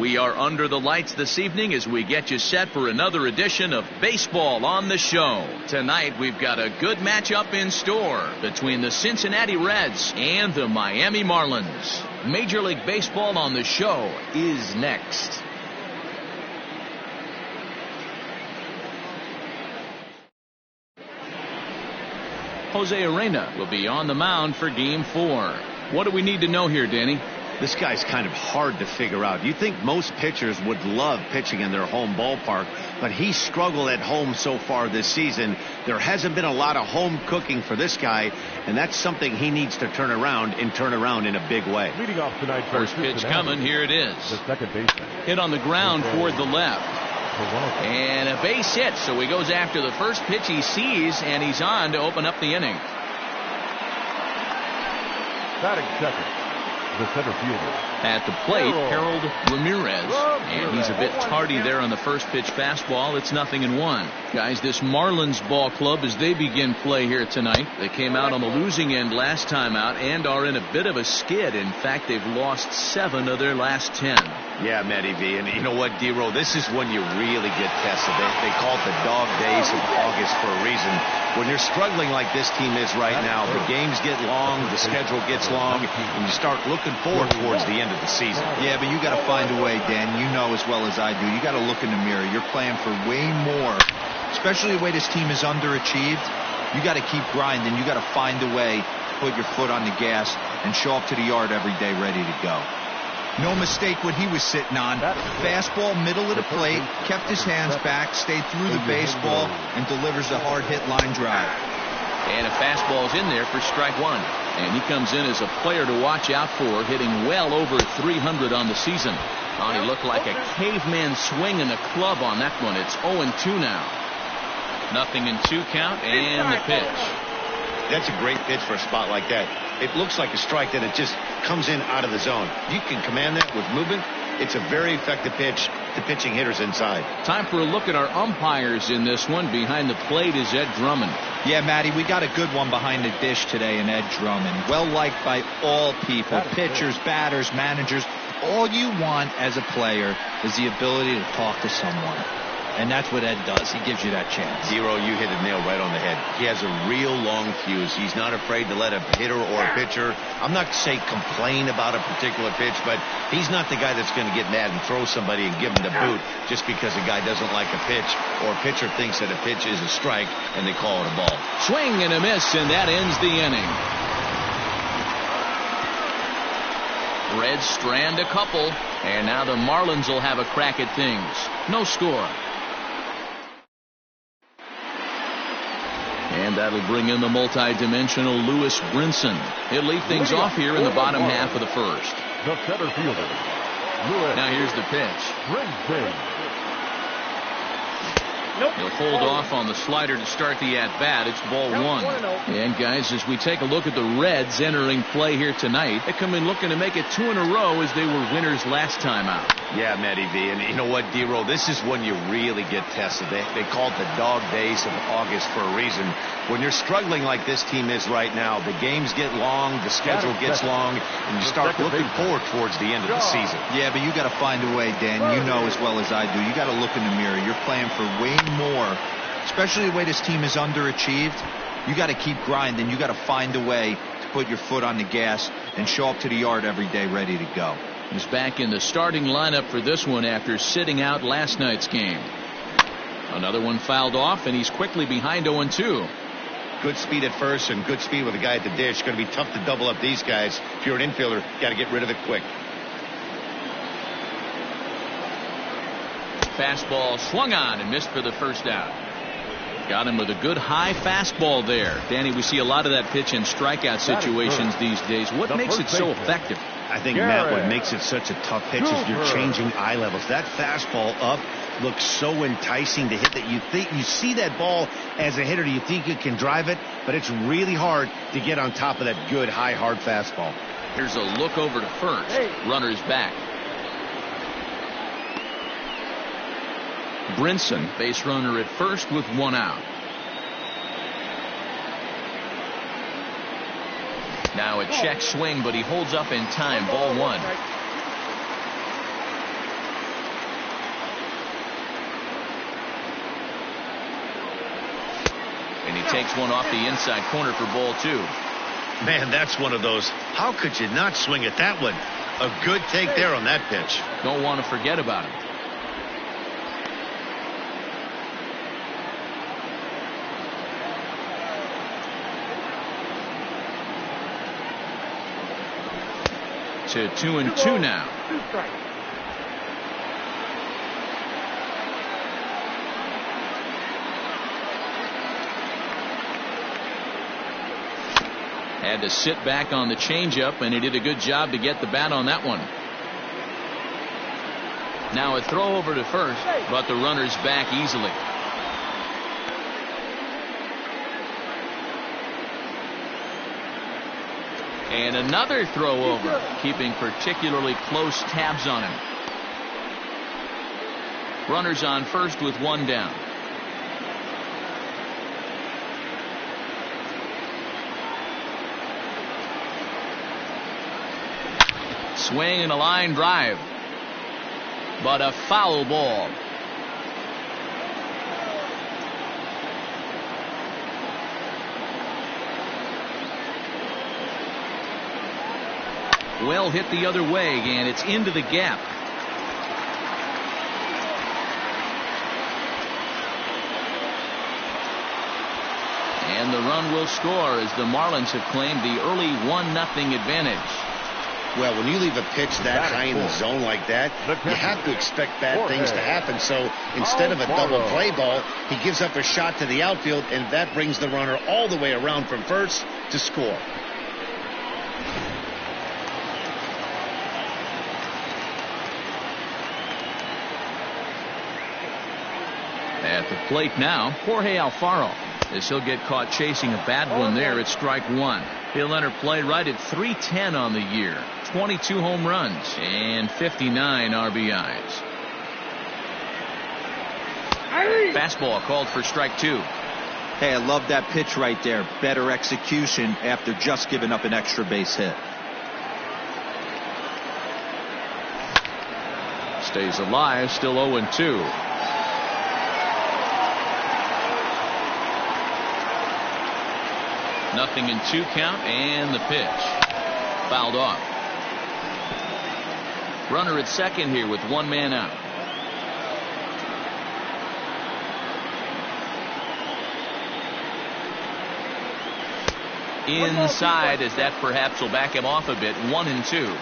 We are under the lights this evening as we get you set for another edition of Baseball on the Show. Tonight we've got a good matchup in store between the Cincinnati Reds and the Miami Marlins. Major League Baseball on the Show is next. Jose Arena will be on the mound for Game 4. What do we need to know here, Danny? This guy's kind of hard to figure out. You think most pitchers would love pitching in their home ballpark, but he struggled at home so far this season. There hasn't been a lot of home cooking for this guy, and that's something he needs to turn around in a big way. Leading off tonight, first pitch coming. Here it is. The second baseman. Hit on the ground toward the left. And a base hit, so he goes after the first pitch he sees, and he's on to open up the inning. Batting second, the center fielder. At the plate, Harold Ramirez. And he's a bit tardy there on the first pitch fastball. It's 0-1. Guys, this Marlins ball club, as they begin play here tonight, they came out on the losing end last time out and are in a bit of a skid. In fact, they've lost 7 of their last 10. Yeah, Matty V. And you know what, D-Roll? This is when you really get tested. They call it the dog days of August for a reason. When you're struggling like this team is right now, the games get long, the schedule gets long, and you start looking forward towards the end of the season. Yeah, but you got to find a way, Dan. You know as well as I do. You got to look in the mirror. You're playing for way more, especially the way this team is underachieved. You got to keep grinding. You got to find a way to put your foot on the gas and show up to the yard every day ready to go. No mistake what he was sitting on. Fastball, middle of the plate, kept his hands back, stayed through the baseball, and delivers a hard-hit line drive. And a fastball's in there for strike 1. And he comes in as a player to watch out for, hitting well over 300 on the season. Oh, he looked like a caveman swinging the club on that one. It's 0-2 now. 0-2 count, and the pitch. That's a great pitch for a spot like that. It looks like a strike that it just comes in out of the zone. You can command that with movement. It's a very effective pitch to pitching hitters inside. Time for a look at our umpires in this one. Behind the plate is Ed Drummond. Yeah, Matty, we got a good one behind the dish today in Ed Drummond. Well liked by all people, pitchers, batters, managers. All you want as a player is the ability to talk to someone. And that's what Ed does. He gives you that chance. Zero, you hit a nail right on the head. He has a real long fuse. He's not afraid to let a hitter or a pitcher, I'm not say complain about a particular pitch, but he's not the guy that's going to get mad and throw somebody and give him the boot just because a guy doesn't like a pitch or a pitcher thinks that a pitch is a strike and they call it a ball. Swing and a miss, and that ends the inning. Reds strand a couple, and now the Marlins will have a crack at things. No score. And that'll bring in the multi-dimensional Lewis Brinson. He'll lead things off here in the bottom half of the first. The center fielder, Lewis. Now here's the pitch. Brinson. He'll hold off on the slider to start the at-bat. It's ball 1. And, guys, as we take a look at the Reds entering play here tonight, they come in looking to make it 2 in a row as they were winners last time out. Yeah, Matty V. And you know what, D-Roll? This is when you really get tested. They call it the dog days of August for a reason. When you're struggling like this team is right now, the games get long, the schedule gets long, and you start looking forward towards the end of the season. Yeah, but you got to find a way, Dan. You know as well as I do. You got to look in the mirror. You're playing for way more, especially the way this team is underachieved. You got to keep grinding. You got to find a way to put your foot on the gas and show up to the yard every day ready to go. He's back in the starting lineup for this one after sitting out last night's game. Another one fouled off, and he's quickly behind 0-2. Good speed at first and good speed with a guy at the dish. It's going to be tough to double up these guys. If you're an infielder, got to get rid of it quick. Fastball swung on and missed for the first out. Got him with a good high fastball there. Danny, we see a lot of that pitch in strikeout situations these days. What makes it so effective? I think, Matt, what makes it such a tough pitch is you're changing eye levels. That fastball up looks so enticing to hit that you see that ball as a hitter, you think you can drive it, but it's really hard to get on top of that good high hard fastball. Here's a look over to first. Runner's back. Brinson, base runner at first with 1 out. Now a check swing, but he holds up in time. Ball 1. takes one off the inside corner for ball 2. Man, that's one of those. How could you not swing at that one? A good take there on that pitch. Don't want to forget about him. To 2-2 now. Had to sit back on the changeup, and he did a good job to get the bat on that one. Now a throw over to first, but the runner's back easily. And another throw over, keeping particularly close tabs on him. Runners on first with one down. Swing and a line drive, but a foul ball. Well hit the other way, and it's into the gap. And the run will score as the Marlins have claimed the early 1-0 advantage. Well, when you leave a pitch that high in the zone like that, you have to expect bad things to happen. So instead of a double play ball, he gives up a shot to the outfield, and that brings the runner all the way around from first to score. At the plate now, Jorge Alfaro, as he'll get caught chasing a bad one there at strike 1. He'll enter play right at .310 on the year, 22 home runs and 59 RBIs. Fastball called for strike 2. Hey, I love that pitch right there. Better execution after just giving up an extra base hit. Stays alive, still 0-2. Nothing in 2 count, and the pitch fouled off. Runner at second here with one man out. Inside, as that perhaps will back him off a bit. 1-2.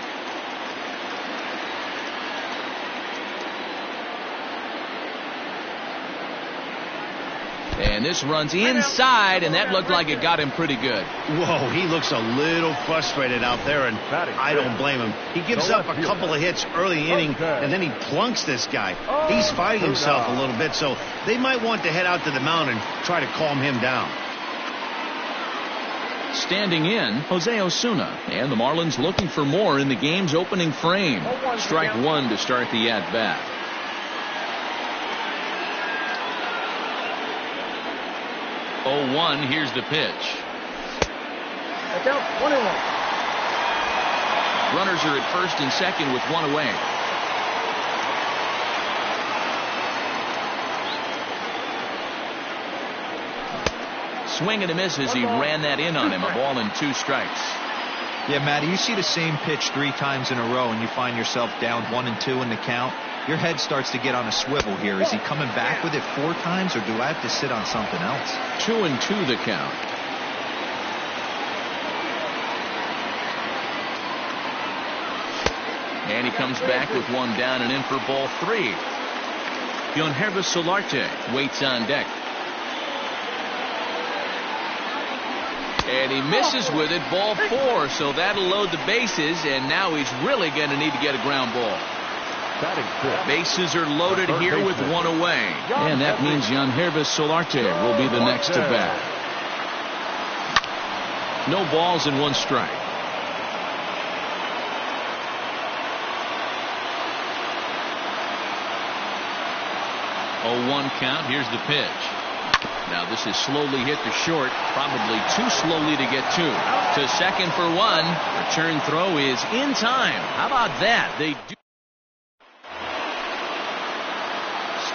And this runs inside, and that looked like it got him pretty good. Whoa, he looks a little frustrated out there, and I don't blame him. He gives up a couple of hits early inning, and then he plunks this guy. He's fighting himself a little bit, so they might want to head out to the mound and try to calm him down. Standing in, Jose Osuna, and the Marlins looking for more in the game's opening frame. Strike 1 to start the at-bat. Here's the pitch. Runners are at first and second with one away. Swing and a miss as he ran that in on him. A ball and 2 strikes. Yeah, Matty, you see the same pitch 3 times in a row and you find yourself down 1-2 in the count. Your head starts to get on a swivel here. Is he coming back with it 4 times, or do I have to sit on something else? 2-2 the count. And he comes back with one down and in for ball 3. Yohannes Solarte waits on deck. And he misses with it, ball 4, so that'll load the bases, and now he's really going to need to get a ground ball. Bases are loaded here with one away, and that means Yohannes Solarte will be the next to bat. No balls and 1 strike. Oh, 1 count. Here's the pitch. Now this is slowly hit to short, probably too slowly to get to second for 1. Return throw is in time. How about that? They do.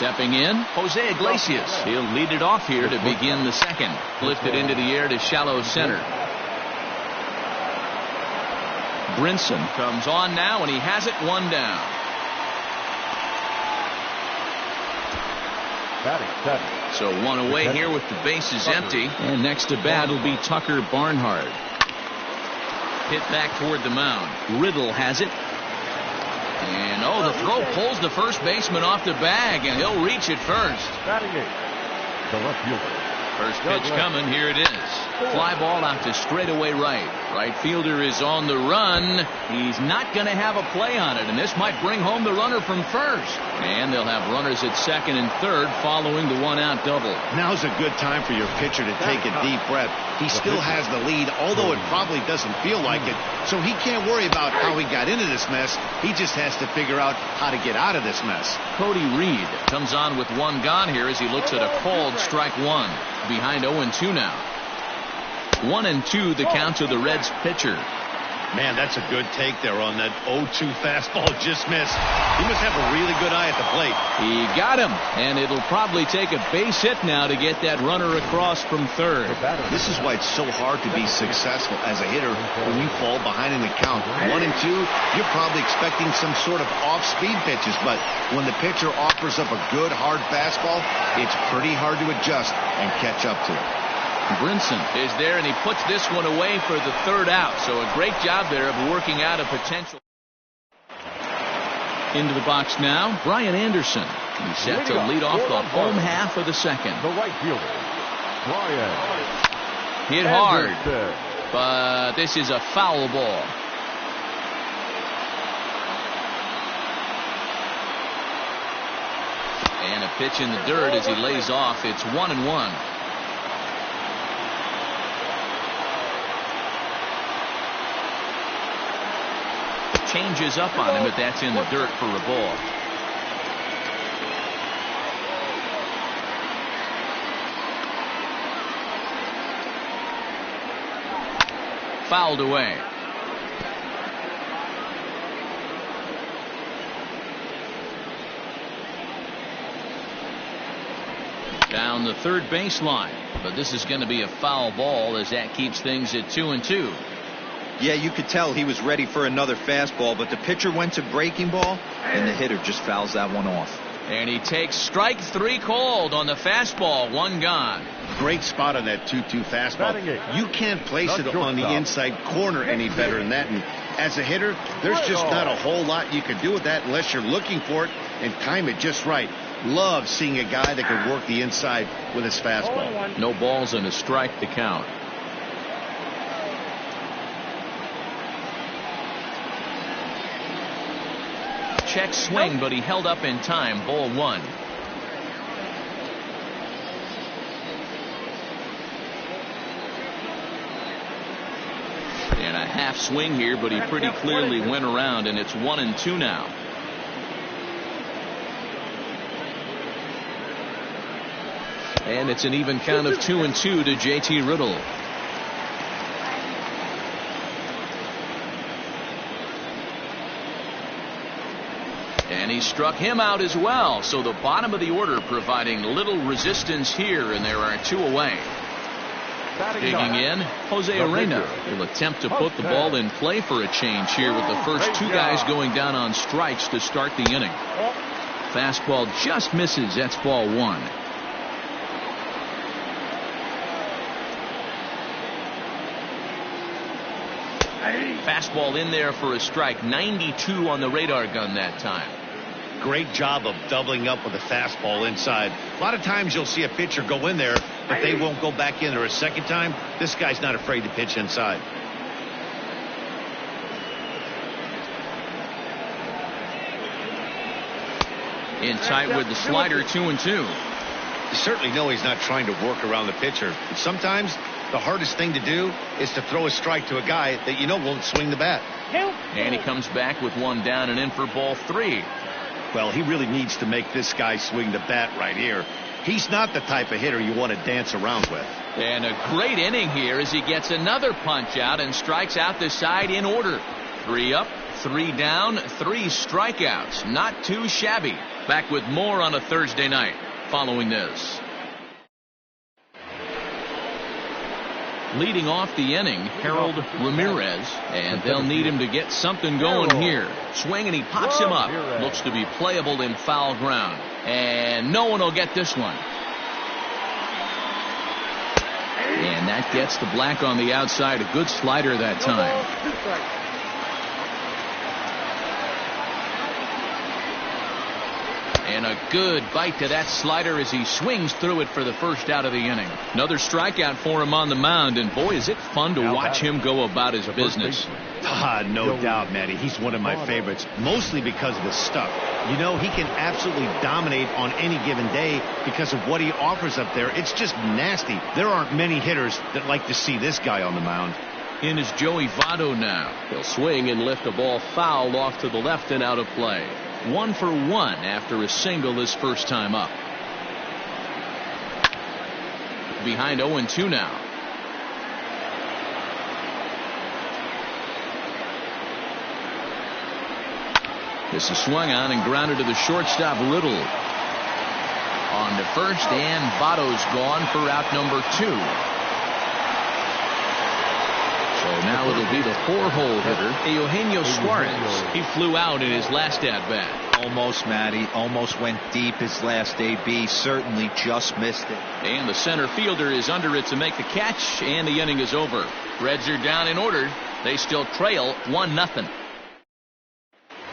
Stepping in, Jose Iglesias. He'll lead it off here to begin the second. Lifted into the air to shallow center. Brinson comes on now, and he has it, one down. So one away here with the bases empty. And next to bat will be Tucker Barnhart. Hit back toward the mound. Riddle has it. And the throw pulls the first baseman off the bag, and he'll reach it first. The left fielder. First pitch coming. Here it is. Fly ball out to straightaway right. Right fielder is on the run. He's not going to have a play on it, and this might bring home the runner from first. And they'll have runners at second and third following the one-out double. Now's a good time for your pitcher to take a deep breath. He still has the lead, although it probably doesn't feel like it. So he can't worry about how he got into this mess. He just has to figure out how to get out of this mess. Cody Reed comes on with one gone here as he looks at a called strike one. Behind 0-2 now. 1-2 the count to the Reds pitcher. Man, that's a good take there on that 0-2 fastball. Just missed. He must have a really good eye at the plate. He got him, and it'll probably take a base hit now to get that runner across from third. This is why it's so hard to be successful as a hitter when you fall behind in the count. 1-2, you're probably expecting some sort of off-speed pitches, but when the pitcher offers up a good hard fastball, it's pretty hard to adjust and catch up to it. Brinson is there, and he puts this one away for the third out. So a great job there of working out a potential. Into the box now, Brian Anderson. He's set to lead off the home half of the second. The right fielder, Brian. Hit hard, but this is a foul ball. And a pitch in the dirt as he lays off. It's 1-1. Changes up on him, but that's in the dirt for a ball. Fouled away. Down the third baseline, but this is going to be a foul ball as that keeps things at 2-2. Yeah, you could tell he was ready for another fastball, but the pitcher went to breaking ball, and the hitter just fouls that one off. And he takes strike three called on the fastball, one gone. Great spot on that 2-2 fastball. You can't place it on the inside corner any better than that. And as a hitter, there's just not a whole lot you can do with that unless you're looking for it and time it just right. Love seeing a guy that can work the inside with his fastball. No balls and a strike to count. Check swing, but he held up in time. Ball one. And a half swing here, but he pretty clearly went around, and it's 1-2 now. And it's an even count of 2-2 to JT Riddle. And he struck him out as well. So the bottom of the order providing little resistance here, and there are two away. Digging in, Jose Arena will attempt to put the ball in play for a change here with the first two guys going down on strikes to start the inning. Fastball just misses. That's ball one. Fastball in there for a strike. 92 on the radar gun that time. Great job of doubling up with a fastball inside. A lot of times you'll see a pitcher go in there, but they won't go back in there a second time. This guy's not afraid to pitch inside. In tight with the slider, 2-2. You certainly know he's not trying to work around the pitcher. But sometimes the hardest thing to do is to throw a strike to a guy that you know won't swing the bat. And he comes back with one down and in for ball three. Well, he really needs to make this guy swing the bat right here. He's not the type of hitter you want to dance around with. And a great inning here as he gets another punch out and strikes out the side in order. 3 up, 3 down, 3 strikeouts. Not too shabby. Back with more on a Thursday night following this. Leading off the inning, Harold Ramirez, and they'll need him to get something going here. Swing, and he pops him up. Looks to be playable in foul ground. And no one will get this one. And that gets the black on the outside. A good slider that time. And a good bite to that slider as he swings through it for the first out of the inning. Another strikeout for him on the mound, and boy, is it fun to watch him go about his business. No doubt, Matty. He's one of my favorites, mostly because of his stuff. You know, he can absolutely dominate on any given day because of what he offers up there. It's just nasty. There aren't many hitters that like to see this guy on the mound. In is Joey Votto now. He'll swing and lift a ball foul off to the left and out of play. 1 for 1 after a single his first time up. Behind 0-2 now. This is swung on and grounded to the shortstop, Riddle. On to first, and Votto's gone for out number 2. So now it'll be the 4-hole hitter, Eugenio Suarez. He flew out in his last at-bat. Almost, Matty. Almost went deep his last AB. Certainly just missed it. And the center fielder is under it to make the catch, and the inning is over. Reds are down in order. They still trail 1-0.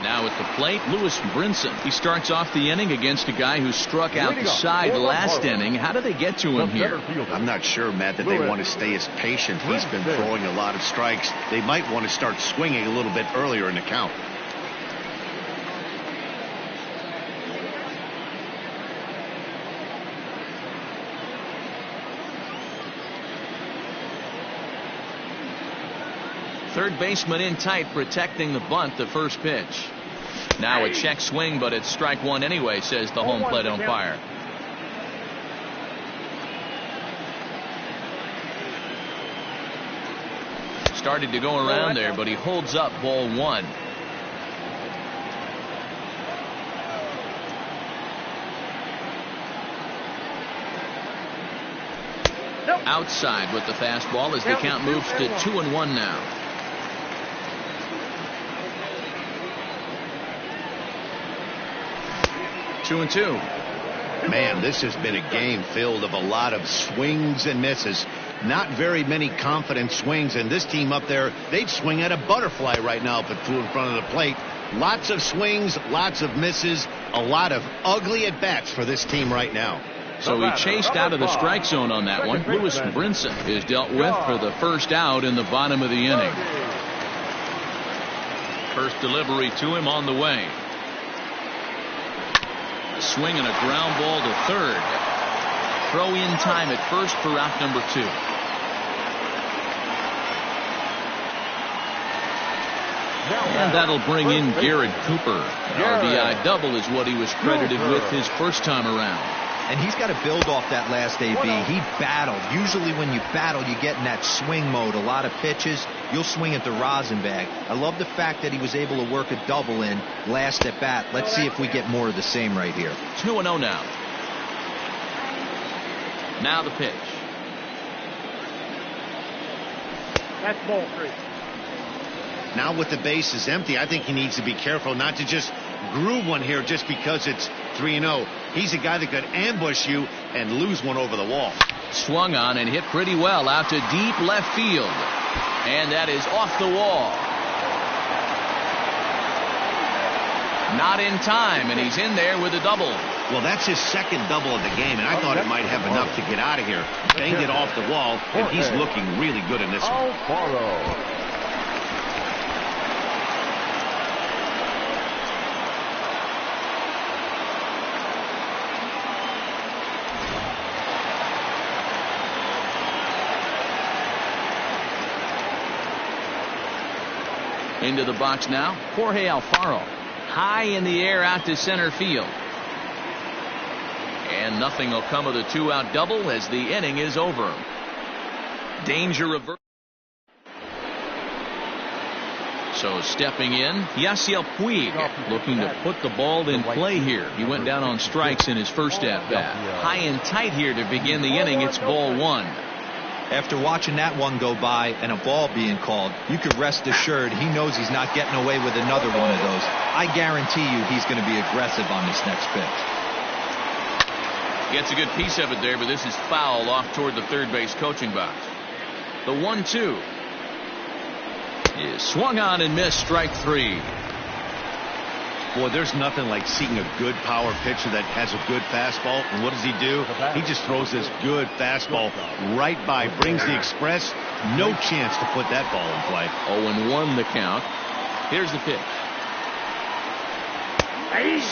Now at the plate, Lewis Brinson. He starts off the inning against a guy who struck out the side last inning. How do they get to him here? I'm not sure, Matt, that they want to stay as patient. He's been throwing a lot of strikes. They might want to start swinging a little bit earlier in the count. Third baseman in tight, protecting the bunt, the first pitch. Now a check swing, but it's strike 1 anyway, says the home plate umpire. Started to go around there, but he holds up ball 1. Outside with the fastball as the count moves to 2-1 now. 2-2. Man, this has been a game filled of a lot of swings and misses. Not very many confident swings, and this team up there, they'd swing at a butterfly right now if it flew in front of the plate. Lots of swings, lots of misses, a lot of ugly at-bats for this team right now. So he chased out of the strike zone on that one. Lewis Brinson is dealt with for the first out in the bottom of the inning. First delivery to him on the way. A swing and a ground ball to third. Throw in time at first for out number 2. And that'll bring in Garrett Cooper. RBI double is what he was credited with his first time around. And he's got to build off that last AB. He battled. Usually when you battle, you get in that swing mode. A lot of pitches, you'll swing at the rosin bag. I love the fact that he was able to work a double in last at bat. Let's see if we get more of the same right here. 2-0 now. Now the pitch. That's ball 3. Now with the bases empty, I think he needs to be careful not to just groove one here just because it's 3-0. He's a guy that could ambush you and lose one over the wall. Swung on and hit pretty well out to deep left field. And that is off the wall. Not in time, and he's in there with a double. Well, that's his second double of the game, and I thought it might have enough to get out of here. Banged it off the wall, and he's looking really good in this one. Into the box now, Jorge Alfaro. High in the air out to center field. And nothing will come of the 2-out double as the inning is over. Danger reverse. So stepping in, Yasiel Puig, looking to put the ball in play here. He went down on strikes in his first at-bat. High and tight here to begin the inning. It's ball one. After watching that one go by and a ball being called, you could rest assured he knows he's not getting away with another one of those. I guarantee you he's going to be aggressive on this next pitch. Gets a good piece of it there, but this is foul off toward the third base coaching box. The 1-2 is swung on and missed, strike three. Boy, there's nothing like seeing a good power pitcher that has a good fastball. And what does he do? He just throws this good fastball right by, brings the express. No chance to put that ball in play. 0-1 the count. Here's the pitch.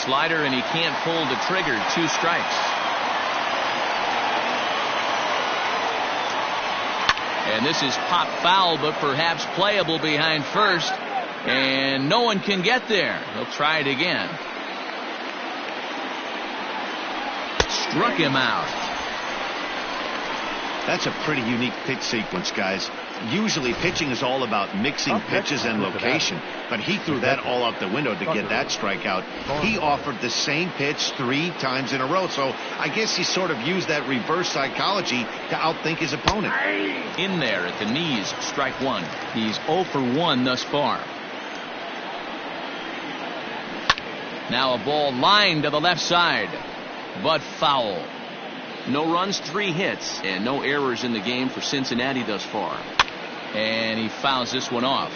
Slider, and he can't pull the trigger. 2 strikes. And this is pop foul, but perhaps playable behind first. And no one can get there. He'll try it again. Struck him out. That's a pretty unique pitch sequence, guys. Usually pitching is all about mixing pitches and location, but he threw that all out the window to get that strikeout. He offered the same pitch 3 times in a row, so I guess he sort of used that reverse psychology to outthink his opponent. In there at the knees, strike one. He's 0 for 1 thus far. Now a ball lined to the left side, but foul. No runs, 3 hits, and no errors in the game for Cincinnati thus far. And he fouls this one off.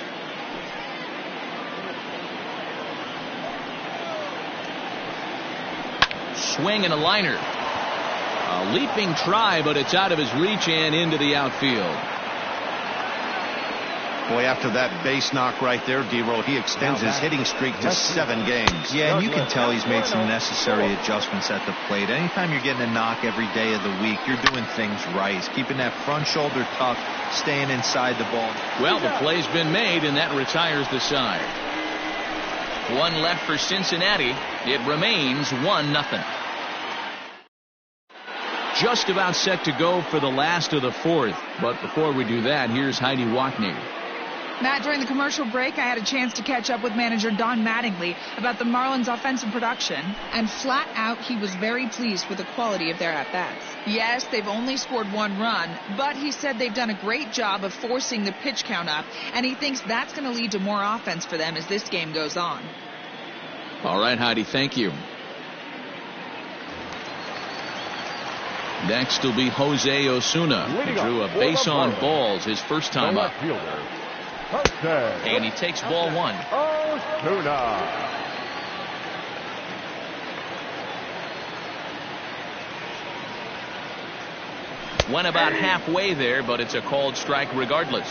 Swing and a liner. A leaping try, but it's out of his reach and into the outfield. Boy, after that base knock right there, D-Roll, he extends his hitting streak to 7 games. Yeah, and you can tell he's made some necessary adjustments at the plate. Anytime you're getting a knock every day of the week, you're doing things right. He's keeping that front shoulder tucked, staying inside the ball. Well, the play's been made, and that retires the side. 1 left for Cincinnati. It remains 1-0. Just about set to go for the last of the 4th. But before we do that, here's Heidi Watney. Matt, during the commercial break, I had a chance to catch up with manager Don Mattingly about the Marlins' offensive production, and flat out, he was very pleased with the quality of their at-bats. Yes, they've only scored 1 run, but he said they've done a great job of forcing the pitch count up, and he thinks that's going to lead to more offense for them as this game goes on. All right, Heidi, thank you. Next will be Jose Osuna, who drew a base on balls his first time up. And he takes ball 1. Osuna. Went about halfway there, but it's a called strike regardless.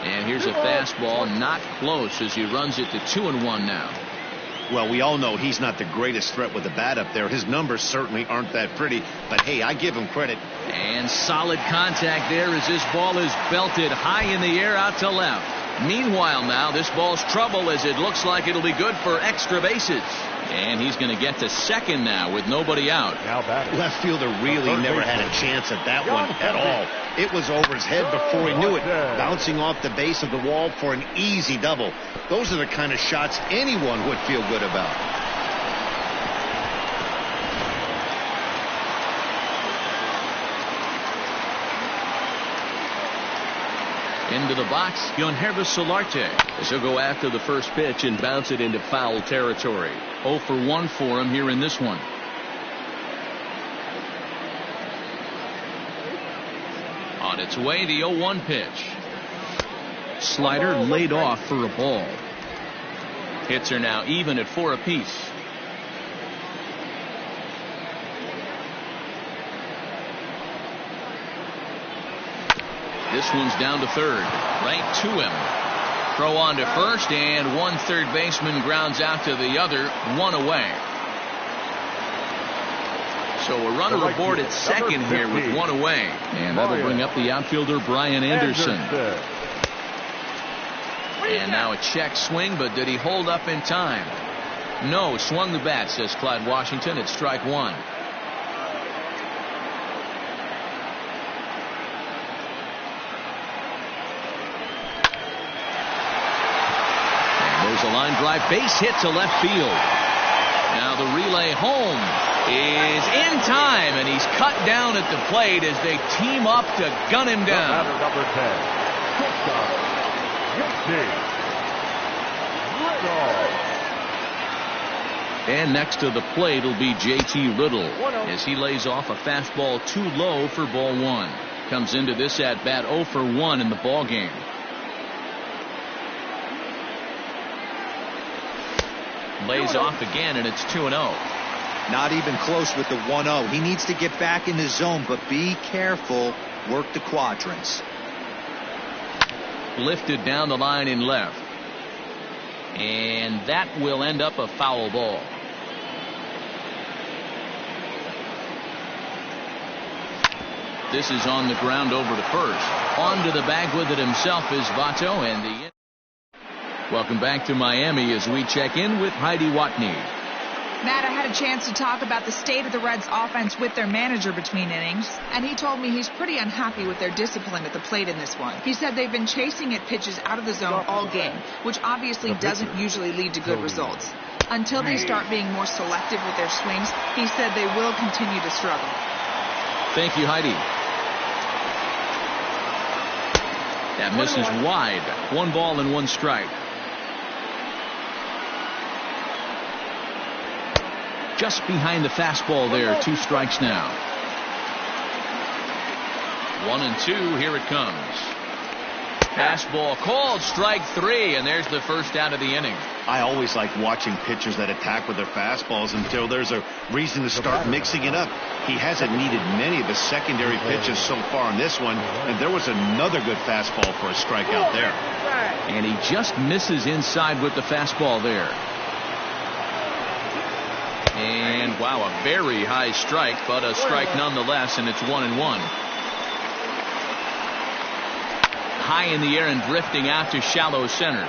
And here's a fastball, not close, as he runs it to 2-1 now. Well, we all know he's not the greatest threat with the bat up there. His numbers certainly aren't that pretty, but hey, I give him credit. And solid contact there as this ball is belted high in the air out to left. Meanwhile now, this ball's trouble as it looks like it'll be good for extra bases. And he's going to get to second now with nobody out. Left fielder really never had a chance at that one at all. It was over his head before he knew it, bouncing off the base of the wall for an easy double. Those are the kind of shots anyone would feel good about. Into the box, Yonhervis Solarte, as he'll go after the first pitch and bounce it into foul territory. 0 for 1 for him here in this one. On its way, the 0-1 pitch. Slider laid off for a ball. Hits are now even at 4 apiece. This one's down to third, right to him. Throw on to first, and one third baseman grounds out to the other, 1 away. So a runner aboard at second here with 1 away. And that'll bring up the outfielder Brian Anderson. And now a check swing, but did he hold up in time? No, swung the bat, says Clyde Washington. It's strike 1. a line drive base hit to left field. Now the relay home is in time, and he's cut down at the plate as they team up to gun him down. Number 10. And next to the plate will be JT Little as he lays off a fastball too low for ball 1. Comes into this at bat 0 for 1 in the ball game. Lays off again, and it's 2-0. Not even close with the 1-0. He needs to get back in the zone, but be careful. Work the quadrants. Lifted down the line in left. And that will end up a foul ball. This is on the ground over to first. On to the bag with it himself is Votto, and the... Welcome back to Miami as we check in with Heidi Watney. Matt, I had a chance to talk about the state of the Reds offense with their manager between innings, and he told me he's pretty unhappy with their discipline at the plate in this one. He said they've been chasing at pitches out of the zone all game, which obviously doesn't usually lead to good results. Until they start being more selective with their swings, he said they will continue to struggle. Thank you, Heidi. That misses wide. 1 ball and 1 strike. Just behind the fastball there. 2 strikes now. 1-2. Here it comes. Fastball called. Strike 3. And there's the first out of the inning. I always like watching pitchers that attack with their fastballs until there's a reason to start mixing it up. He hasn't needed many of his secondary pitches so far in this one, and there was another good fastball for a strikeout there. And he just misses inside with the fastball there. And wow, a very high strike, but a strike nonetheless, and it's 1-1. High in the air and drifting out to shallow center.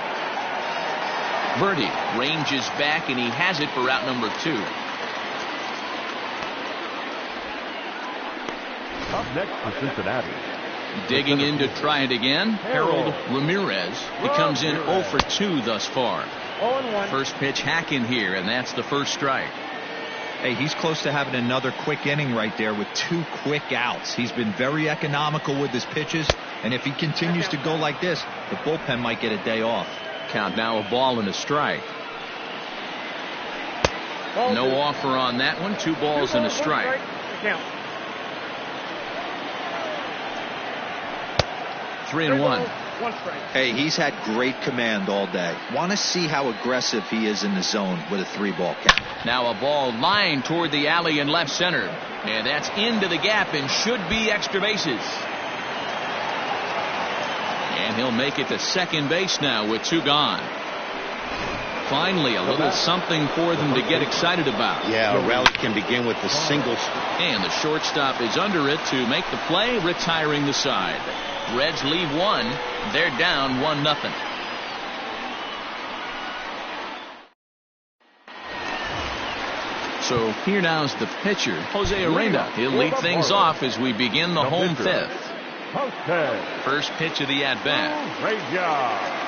Verdi ranges back, and he has it for out number 2. Up next for Cincinnati. Digging in to try it again, Harold Ramirez. He comes in 0 for 2 thus far. 0-1. First pitch hack in here, and that's the first strike. Hey, he's close to having another quick inning right there with 2 quick outs. He's been very economical with his pitches, and if he continues to go like this, the bullpen might get a day off. Count now, a ball and a strike. No offer on that one. 2 balls and a strike. Count. 3-1. 1 strike. Hey, he's had great command all day. Want to see how aggressive he is in the zone with a 3-ball count. Now a ball lined toward the alley in left center. And that's into the gap and should be extra bases. And he'll make it to second base now with 2 gone. Finally, a little something for them to get excited about. Yeah, a rally can begin with the singles. And the shortstop is under it to make the play, retiring the side. Reds leave 1. They're down 1-0. So here now's the pitcher, Jose Arena. He'll lead things off as we begin the home 5th. First pitch of the at-bat. Great job.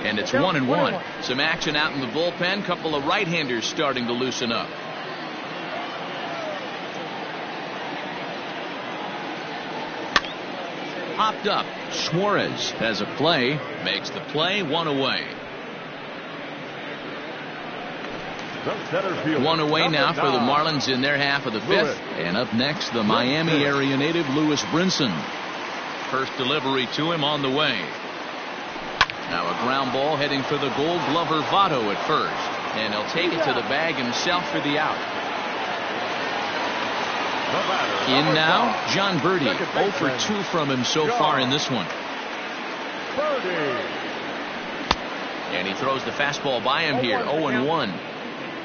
And it's 1-1. Some action out in the bullpen. Couple of right-handers starting to loosen up. Popped up. Suarez has a play. Makes the play. 1 away. 1 away now for the Marlins in their half of the 5th. And up next, the Miami area native Lewis Brinson. First delivery to him on the way. Now a ground ball heading for the Gold Glover Votto at first. And he'll take it to the bag himself for the out. In now, John Birdie. 0 for 2 from him so far in this one. And he throws the fastball by him here. 0-1.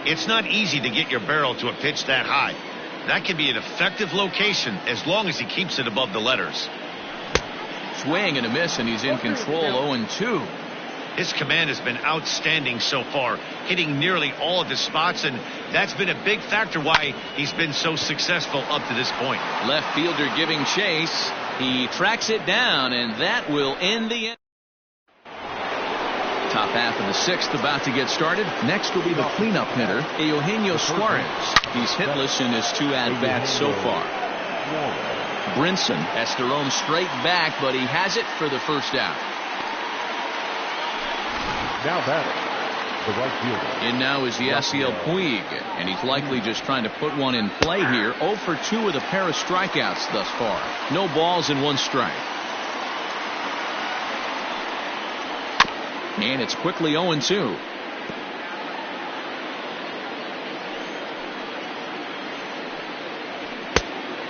It's not easy to get your barrel to a pitch that high. That can be an effective location as long as he keeps it above the letters. Swing and a miss, and he's in control. 0-2. His command has been outstanding so far, hitting nearly all of his spots, and that's been a big factor why he's been so successful up to this point. Left fielder giving chase. He tracks it down, and that will end the inning. Top half of the sixth about to get started. Next will be the cleanup hitter, Eugenio Suarez. He's hitless in his 2 at-bats so far. Brinson has to roam straight back, but he has it for the first out. Now batting, the right fielder. In now is Yasiel Puig, and he's likely just trying to put one in play here. 0 for 2 with a pair of strikeouts thus far. No balls and 1 strike. And it's quickly 0-2.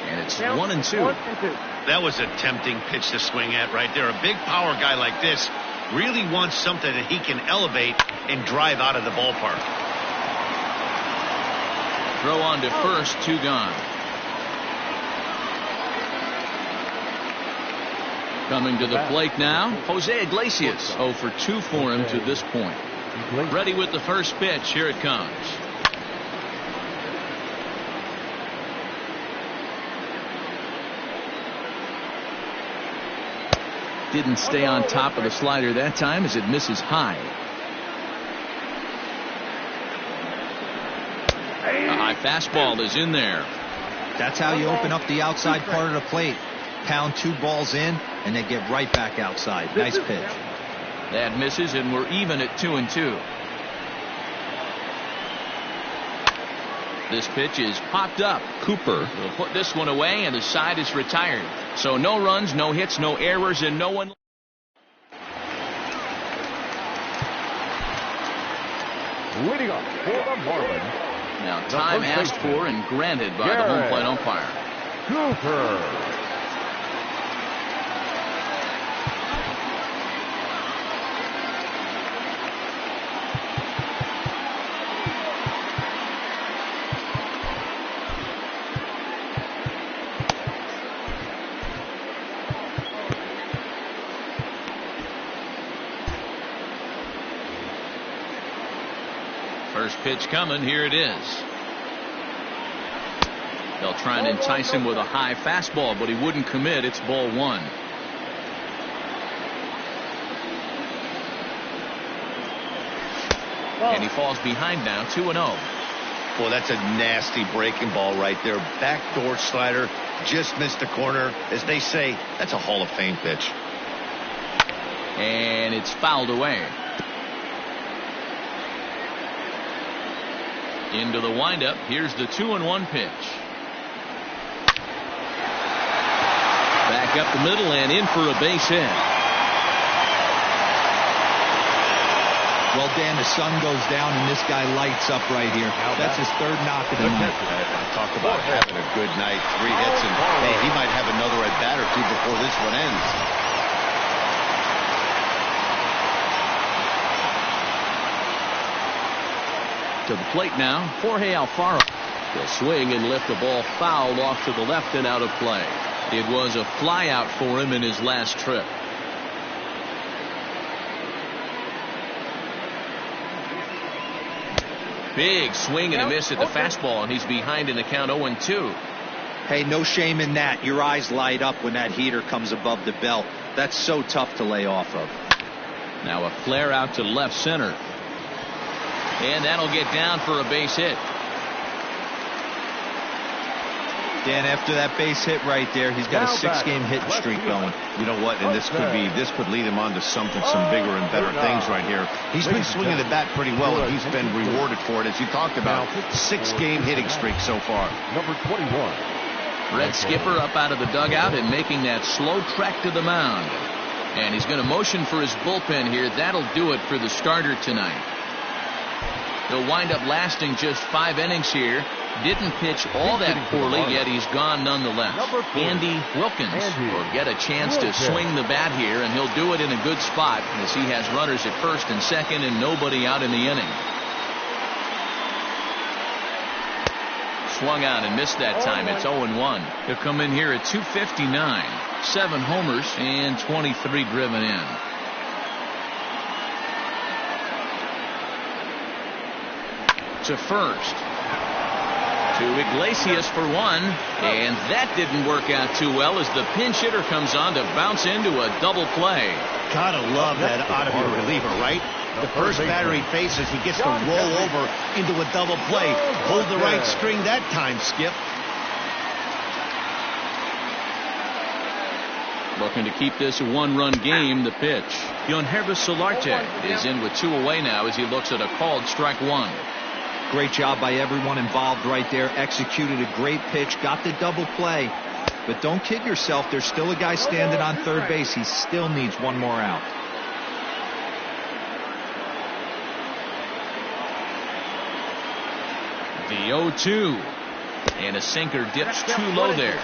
And it's 1-2. That was a tempting pitch to swing at right there. A big power guy like this really wants something that he can elevate and drive out of the ballpark. Throw on to first, 2 gone. Coming to the plate now, Jose Iglesias. 0 for 2 for him to this point. Ready with the first pitch. Here it comes. Didn't stay on top of the slider that time as it misses high. A high fastball is in there. That's how you open up the outside part of the plate. Pound 2 balls in, and they get right back outside. Nice pitch. That misses, and we're even at 2-2. This pitch is popped up. Cooper will put this one away, and the side is retired. So no runs, no hits, no errors, and no one. Leading up for the Marlins. Now time asked for and granted by the home plate umpire. Cooper. First pitch coming. Here it is. They'll try and entice him with a high fastball, but he wouldn't commit. It's ball 1. And he falls behind now, 2-0. Boy, that's a nasty breaking ball right there. Backdoor slider, just missed the corner. As they say, that's a Hall of Fame pitch. And it's fouled away. Into the windup. Here's the 2-1 pitch. Back up the middle and in for a base hit. Well, Dan, the sun goes down and this guy lights up right here. That's his 3rd knock of the night. Talk about having a good night. 3 hits, and hey, he might have another at bat or 2 before this one ends. To the plate now, Jorge Alfaro. He'll swing and lift the ball foul off to the left and out of play. It was a flyout for him in his last trip. Big swing and a miss at the fastball, and he's behind in the count 0-2. Hey, no shame in that. Your eyes light up when that heater comes above the belt. That's so tough to lay off of. Now a flare out to left center. And that'll get down for a base hit. Dan, after that base hit right there, he's got a 6-game hitting streak going. You know what? And this could lead him on to some bigger and better things right here. He's been swinging the bat pretty well, and he's been rewarded for it, as you talked about. 6-game hitting streak so far. Number 21. Red Skipper up out of the dugout and making that slow trek to the mound. And he's going to motion for his bullpen here. That'll do it for the starter tonight. He'll wind up lasting just 5 innings here. Didn't pitch all that poorly, yet he's gone nonetheless. Andy Wilkins will get a chance to swing the bat here, and he'll do it in a good spot as he has runners at first and second and nobody out in the inning. Swung out and missed that time. It's 0-1. He'll come in here at 259. 7 homers and 23 driven in. to first. To Iglesias for one, and that didn't work out too well as the pinch hitter comes on to bounce into a double play. Gotta love that out of your reliever, right? The first batter he faces, he gets to roll over into a double play. Hold the right string that time, Skip. Looking to keep this a one-run game. The pitch. Solarte is in with 2 away now as he looks at a called strike 1. Great job by everyone involved right there. Executed a great pitch. Got the double play. But don't kid yourself. There's still a guy standing on third base. He still needs one more out. The 0-2. And a sinker dips too low there.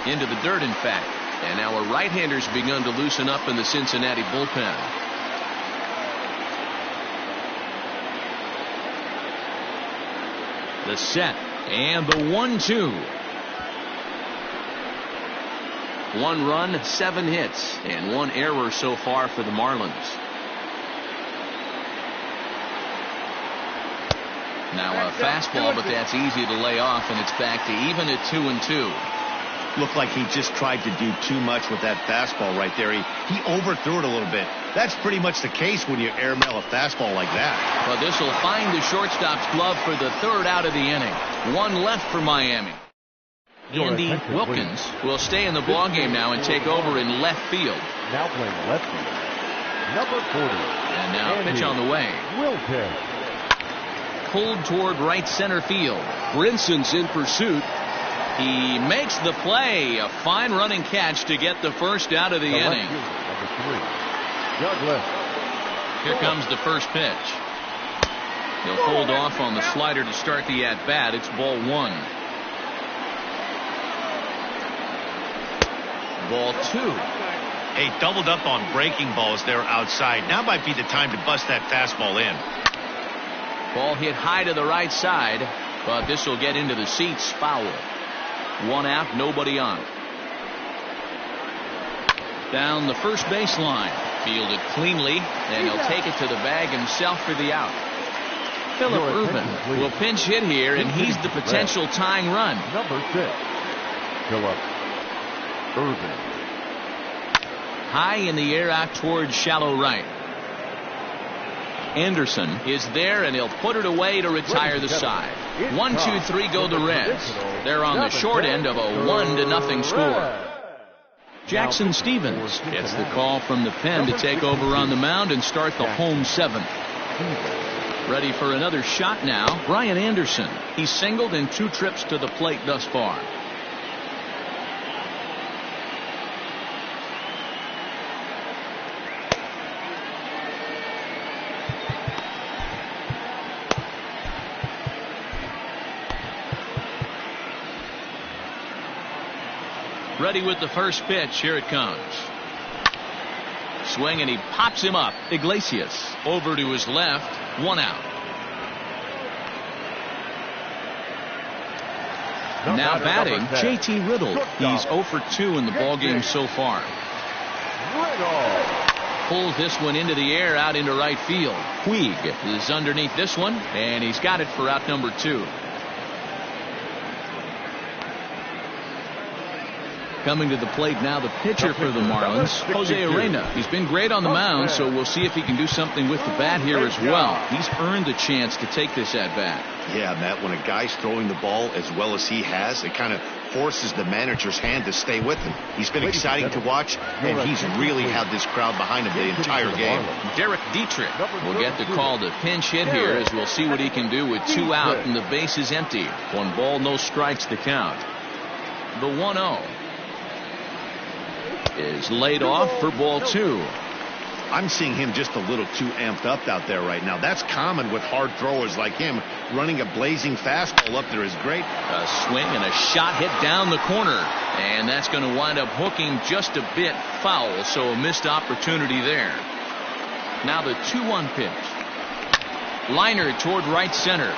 Into the dirt, in fact. And now a right-hander's begun to loosen up in the Cincinnati bullpen. The set and the 1-2. 1 run, 7 hits, and 1 error so far for the Marlins. Now a fastball, but that's easy to lay off, and it's back to even at 2-2. Looked like he just tried to do too much with that fastball right there. He overthrew it a little bit. That's pretty much the case when you airmail a fastball like that. But this will find the shortstop's glove for the 3rd out of the inning. 1 left for Miami. Andy Wilkins will stay in the ballgame now and take over in left field. Now playing left field, number 40. And now a pitch on the way. Wilkins. Pulled toward right center field. Brinson's in pursuit. He makes the play. A fine running catch to get the 1st out of the inning. Number 3. Douglas. Here comes the first pitch. He'll hold off on the slider to start the at-bat. It's ball 1. Ball 2. Hey, doubled up on breaking balls there outside. Now might be the time to bust that fastball in. Ball hit high to the right side, but this will get into the seats. Foul. 1 out, nobody on. Down the first baseline. Fielded cleanly, and he'll take it to the bag himself for the out. Phillip Ervin will pinch hit here, and he's the potential tying run. Number 6. Phillip Ervin. High in the air out towards shallow right. Anderson is there, and he'll put it away to retire the side. 1-2-3 go the Reds. They're on the short end of a 1-0 score. Jackson Stevens gets the call from the pen to take over on the mound and start the home 7th. Ready for another shot now. Brian Anderson. He's singled in 2 trips to the plate thus far. Ready with the first pitch. Here it comes. Swing, and he pops him up. Iglesias over to his left. 1 out. Now batting, JT Riddle. He's 0 for 2 in the ballgame so far. Pulls this one into the air out into right field. Puig is underneath this one, and he's got it for out number 2. Coming to the plate now, the pitcher for the Marlins, Jose Arena. He's been great on the mound, so we'll see if he can do something with the bat here as well. He's earned the chance to take this at bat. Yeah, Matt, when a guy's throwing the ball as well as he has, it kind of forces the manager's hand to stay with him. He's been exciting to watch, and he's really had this crowd behind him the entire game. Derek Dietrich will get the call to pinch hit here as we'll see what he can do with 2 out and the base is empty. 1 ball, no strikes to count. The 1-0 is laid off for ball 2. I'm seeing him just a little too amped up out there right now. That's common with hard throwers like him. Running a blazing fastball up there is great. A swing and a shot hit down the corner, and that's going to wind up hooking just a bit foul, so a missed opportunity there. Now the 2-1 pitch. Liner toward right center,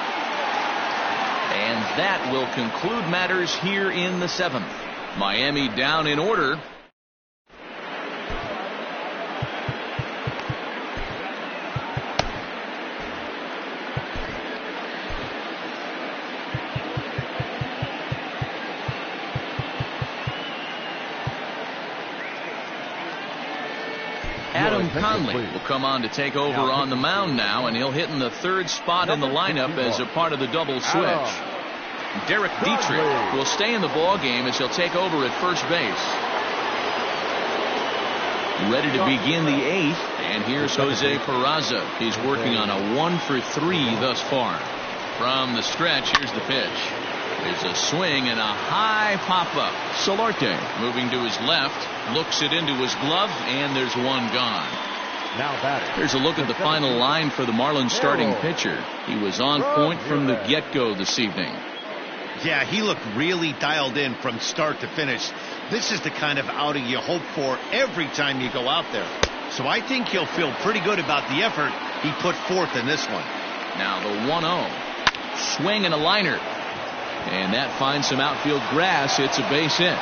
and that will conclude matters here in the 7th. Miami down in order. Adam Conley will come on to take over on the mound now, and he'll hit in the third spot in the lineup as a part of the double switch. Derek Dietrich will stay in the ball game as he'll take over at first base. Ready to begin the 8th, and here's Jose Peraza. He's working on a 1-for-3 thus far. From the stretch, here's the pitch. There's a swing and a high pop-up. Solarte moving to his left, looks it into his glove, and there's one gone. Now batting. Here's a look at the final line for the Marlins starting pitcher. He was on point from the get-go this evening. Yeah, he looked really dialed in from start to finish. This is the kind of outing you hope for every time you go out there. So I think he'll feel pretty good about the effort he put forth in this one. Now the 1-0. Swing and a liner. And that finds some outfield grass. It's a base hit.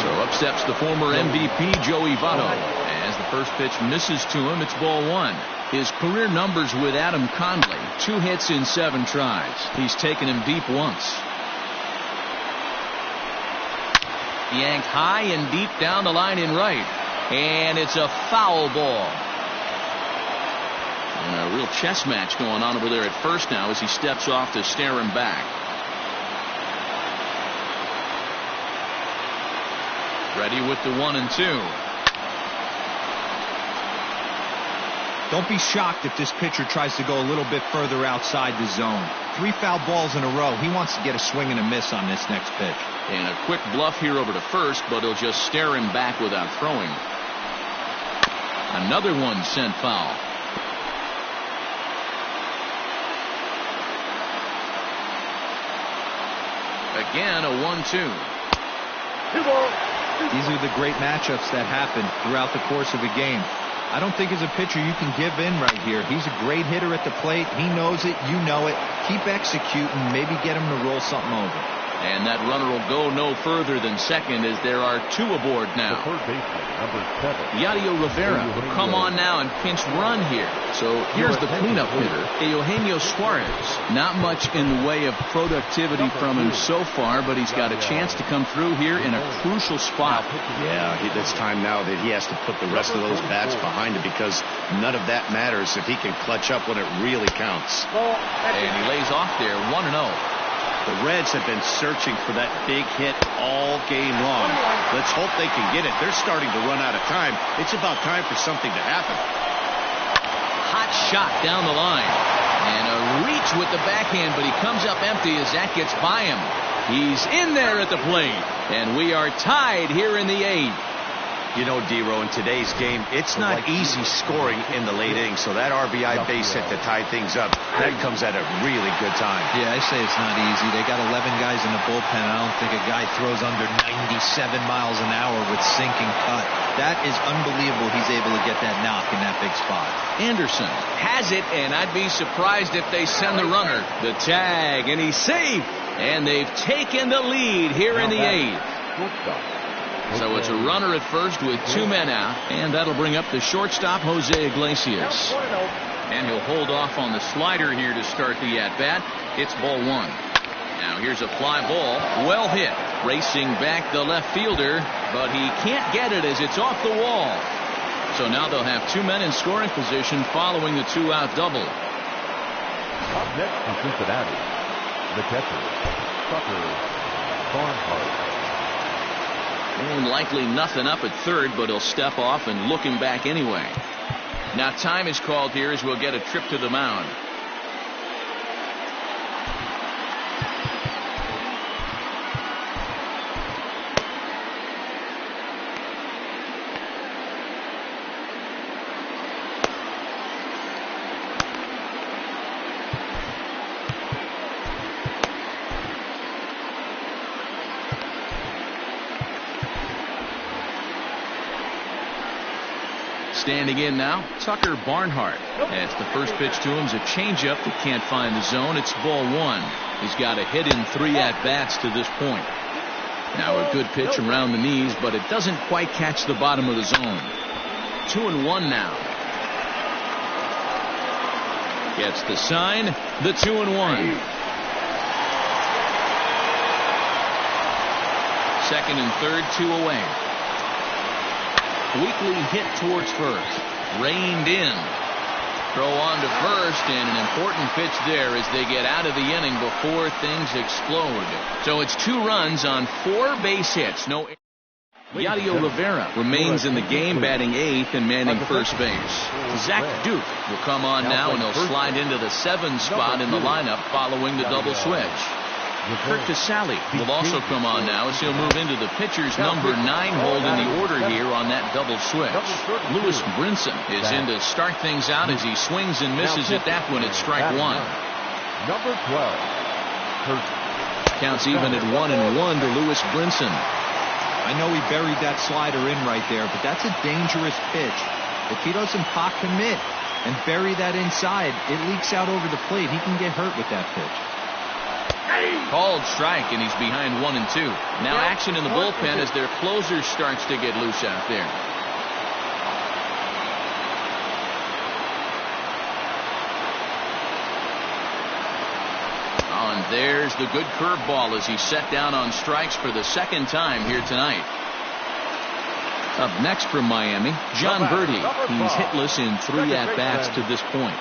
So up steps the former MVP Joey Votto. As the first pitch misses to him, it's ball 1. His career numbers with Adam Conley: 2 hits in 7 tries. He's taken him deep once. Yanked high and deep down the line in right. And it's a foul ball. And a real chess match going on over there at first now as he steps off to stare him back. Ready with the 1 and 2. Don't be shocked if this pitcher tries to go a little bit further outside the zone. 3 foul balls in a row. He wants to get a swing and a miss on this next pitch. And a quick bluff here over to first, but he'll just stare him back without throwing. Another one sent foul. Again, a 1-2. These are the great matchups that happen throughout the course of a game. I don't think as a pitcher you can give in right here. He's a great hitter at the plate. He knows it. You know it. Keep executing. Maybe get him to roll something over. And that runner will go no further than second as there are 2 aboard now. The third baseman, number 7. Yadier Rivera will come on now and pinch run here. So here's the cleanup hitter, Eugenio Suarez. Not much in the way of productivity from him so far, but he's got a chance to come through here in a crucial spot. Yeah, it's time now that he has to put the rest of those bats behind him, because none of that matters if he can clutch up when it really counts. And he lays off there, 1-0. The Reds have been searching for that big hit all game long. Let's hope they can get it. They're starting to run out of time. It's about time for something to happen. Hot shot down the line. And a reach with the backhand, but he comes up empty as that gets by him. He's in there at the plate. And we are tied here in the 8th. You know, D-Row, in today's game, it's not easy scoring in the late innings, so that RBI base hit to tie things up, that comes at a really good time. Yeah, I say it's not easy. They got 11 guys in the bullpen. I don't think a guy throws under 97 miles an hour with sinking cut. That is unbelievable. He's able to get that knock in that big spot. Anderson has it, and I'd be surprised if they send the runner. The tag, and he's safe. And they've taken the lead here in the 8th. So it's a runner at first with 2 men out, and that'll bring up the shortstop, Jose Iglesias. And he'll hold off on the slider here to start the at-bat. It's ball 1. Now here's a fly ball, well hit. Racing back the left fielder, but he can't get it as it's off the wall. So now they'll have 2 men in scoring position following the 2-out double. Up next from Cincinnati, the catcher, Barnhart. And likely nothing up at third, but he'll step off and look him back anyway. Now time is called here as we'll get a trip to the mound. Standing in now, Tucker Barnhart. As the first pitch to him is a changeup that can't find the zone. It's ball 1. He's got a hit in 3 at-bats to this point. Now a good pitch around the knees, but it doesn't quite catch the bottom of the zone. 2-1 now. Gets the sign, the 2-1. second and third, 2 away. Weekly hit towards first. Reined in. Throw on to first, and an important pitch there as they get out of the inning before things explode. So it's 2 runs on 4 base hits. No. Yadier Rivera remains in the game, batting 8th and manning first base. Zach Duke will come on now, and he'll slide into the 7 spot in the lineup following the double switch. Kurt Casale will also come on now as he'll move into the pitcher's number 9 hold in the order here on that double switch. Lewis Brinson is in to start things out as he swings and misses at that one at strike 1. Number 12. Counts even at 1-1 to Lewis Brinson. I know he buried that slider in right there, but that's a dangerous pitch. If he doesn't pot commit and bury that inside, it leaks out over the plate. He can get hurt with that pitch. Called strike, and he's behind 1-2. Now action in the bullpen as their closer starts to get loose out there. Oh, and there's the good curveball as he's set down on strikes for the second time here tonight. Up next from Miami, John Birdie. He's hitless in 3 at-bats to this point.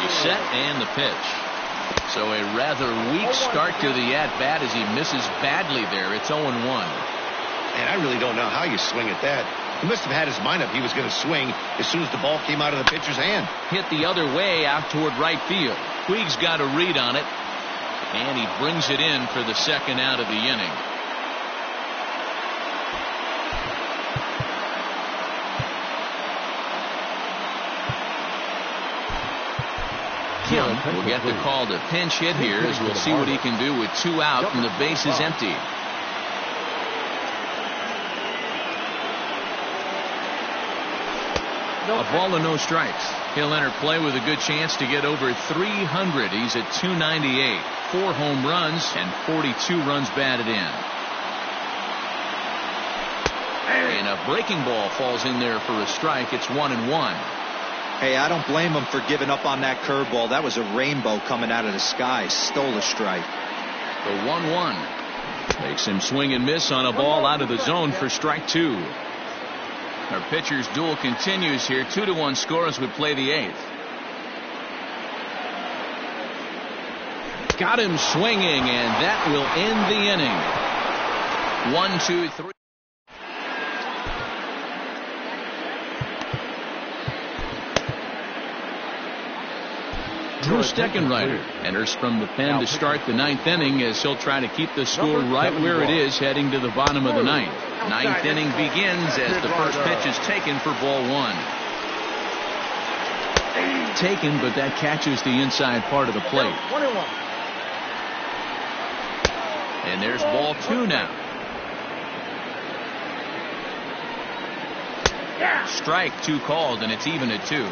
He's set and the pitch. So a rather weak start to the at-bat as he misses badly there. It's 0-1. And I really don't know how you swing at that. He must have had his mind up he was going to swing as soon as the ball came out of the pitcher's hand. Hit the other way out toward right field. Puig's got a read on it, and he brings it in for the second out of the inning. Kim will get the call to pinch hit here as we'll see what he can do with 2 out and the base is empty. A ball and no strikes. He'll enter play with a good chance to get over 300. He's at 298. 4 home runs and 42 runs batted in. And a breaking ball falls in there for a strike. It's 1-1. Hey, I don't blame him for giving up on that curveball. That was a rainbow coming out of the sky. Stole a strike. The 1-1 makes him swing and miss on a ball out of the zone for strike 2. Our pitcher's duel continues here. 2-1 score as we play the 8th. Got him swinging, and that will end the inning. 1, 2, 3. Drew Steckenrider enters from the pen to start the 9th inning as he'll try to keep the score right where it is heading to the bottom of the 9th. 9th inning begins as the first pitch is taken for ball 1. Taken, but that catches the inside part of the plate. And there's ball 2 now. Strike 2 called, and it's even at 2.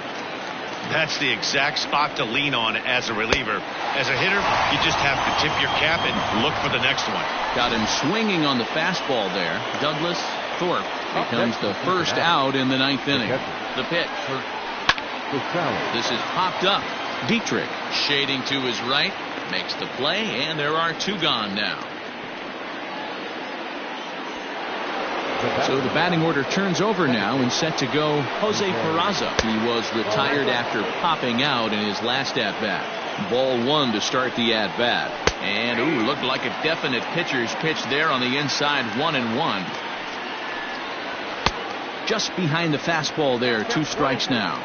That's the exact spot to lean on as a reliever. As a hitter, you just have to tip your cap and look for the next one. Got him swinging on the fastball there. Douglas Thorpe becomes the first out in the 9th inning. The pitch. This is popped up. Dietrich shading to his right. Makes the play, and there are 2 gone now. So the batting order turns over now and set to go Jose Peraza. He was retired after popping out in his last at-bat. Ball 1 to start the at-bat. And, looked like a definite pitcher's pitch there on the inside. 1-1. Just behind the fastball there. 2 strikes now.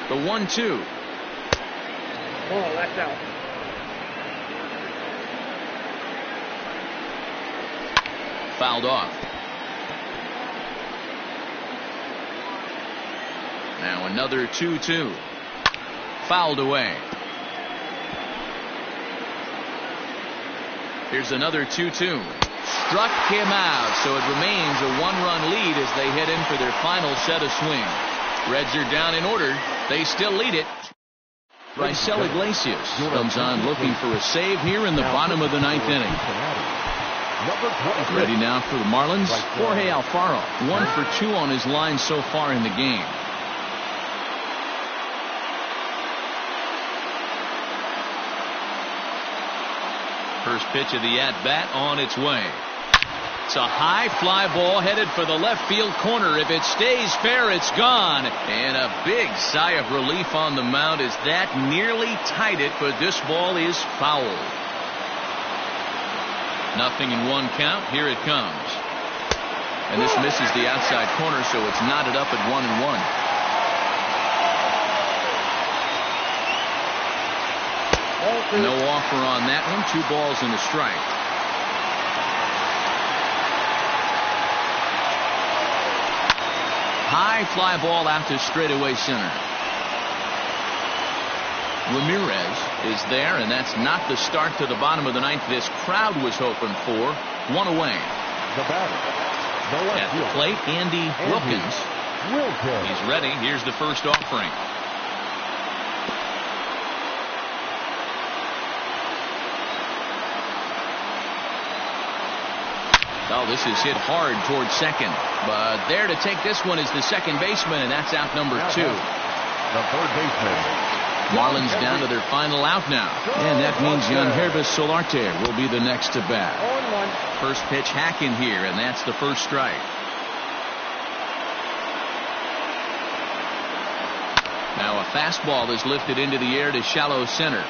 The 1-2. Oh, that's out. Fouled off. Now another 2-2. Fouled away. Here's another 2-2. Struck him out, so it remains a 1-run lead as they head in for their final set of swings. Reds are down in order. They still lead it. Raisel Iglesias comes on looking for a save here in the bottom of the 9th inning. Ready now for the Marlins, Jorge Alfaro. 1 for 2 on his line so far in the game. First pitch of the at-bat on its way. It's a high fly ball headed for the left field corner. If it stays fair, it's gone. And a big sigh of relief on the mound as that nearly tied it, but this ball is foul. 0-1 count. Here it comes. And this misses the outside corner, so it's knotted up at 1-1. No offer on that one. 2 balls and a strike. High fly ball out to straightaway center. Ramirez is there, and that's not the start to the bottom of the 9th this crowd was hoping for. 1 away. The batter, at the plate, Andy Wilkins. He's ready. Here's the first offering. Oh, this is hit hard towards second. But there to take this one is the second baseman, and that's out number 2. The third baseman. Marlins down to their final out now. And that means Yangervis Solarte will be the next to bat. 0-1. First pitch hacking here, and that's the first strike. Now a fastball is lifted into the air to shallow center.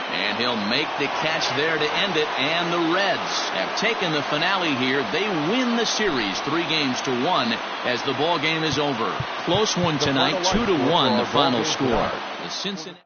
And he'll make the catch there to end it. And the Reds have taken the finale here. They win the series 3-1 as the ball game is over. Close one tonight, 2-1 the final score. The Cincinnati